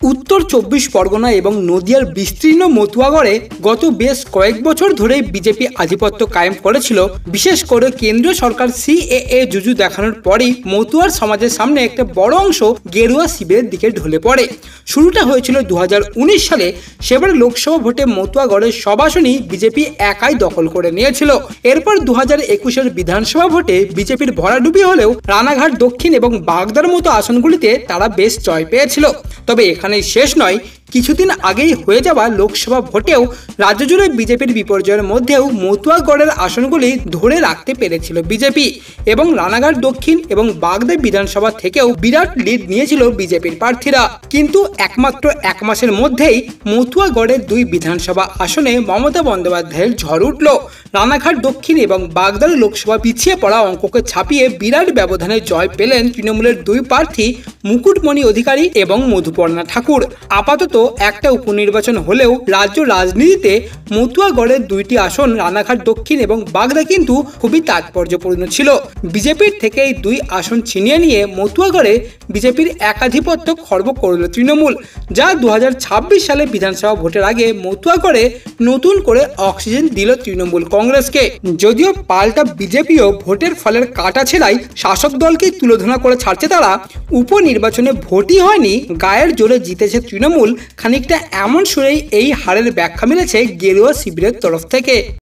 উত্তর ২৪ পরগনা এবং নদিয়ার বিস্তীর্ণ মতুয়াগড়ে গত বেশ কয়েক বছর ধরে বিজেপি আধিপত্য কায়েম করেছিল। বিশেষ করে কেন্দ্রীয় সরকার সিএএ জুজু দেখানোর পরই মতুয়ার সমাজের সামনে একটা বড় অংশ গেরুয়া শিবিরের দিকে ঢলে পড়ে। শুরুটা হয়েছিল ২০১৯ সালে। সেবার লোকসভা ভোটে মতুয়াগড়ের সব আসনই বিজেপি একাই দখল করে নিয়েছিল। এরপর ২০২১-এর বিধানসভা ভোটে বিজেপির ভরাডুবি হলেও রানাঘাট দক্ষিণ এবং বাগদার মতো আসনগুলিতে তারা বেশ জয় পেয়েছিল। তবে এখানেই শেষ নয়, কিছুদিন আগেই হয়ে যাওয়া লোকসভা ভোটেও রাজ্য জুড়ে বিজেপির বিপর্যয়ের মধ্যেও মতুয়াগড়ের আসনগুলি ধরে রাখতে পেরেছিল বিজেপি এবং রানাঘাট দক্ষিণ এবং বাগদা বিধানসভা থেকেও বিরাট লিড নিয়েছিল বিজেপির প্রার্থীরা। কিন্তু একমাত্র এক মাসের মধ্যেই মতুয়াগড়ের দুই বিধানসভা আসনে মমতা বন্দ্যোপাধ্যায়ের ঝড় উঠল। রানাঘাট দক্ষিণ এবং বাগদার লোকসভা পিছিয়ে পড়া অঙ্ককে ছাপিয়ে বিরাট ব্যবধানে জয় পেলেন তৃণমূলের দুই প্রার্থী মুকুটমণি অধিকারী এবং মধুপর্ণা ঠাকুর। আপাতত একটা উপনির্বাচন হলেও রাজ্য রাজনীতিতে মতুয়াগড়ের দুইটি আসন রানাঘাট দক্ষিণ এবং বাগদা কিন্তু খুবই তাৎপর্যপূর্ণ ছিল। বিজেপির থেকে এই দুই আসন ছিনিয়ে নিয়ে মতুয়াগড়ে বিজেপির একাধিপত্য খর্ব করল তৃণমূল, যা ২০২৬ সালে বিধানসভা ভোটের আগে মতুয়াগড়ে নতুন করে অক্সিজেন দিল তৃণমূল কংগ্রেসকে। যদিও পাল্টা বিজেপিও ভোটের ফলের কাটা ছেড়াই শাসক দলকে তুলোধনা করে ছাড়ছে তারা। উপনির্বাচনে ভোটই হয়নি, গায়ের জোরে জিতেছে তৃণমূল। খানিকটা এমন সুরেই এই হারের ব্যাখ্যা মিলেছে গেরুয়া শিবিরের তরফ থেকে।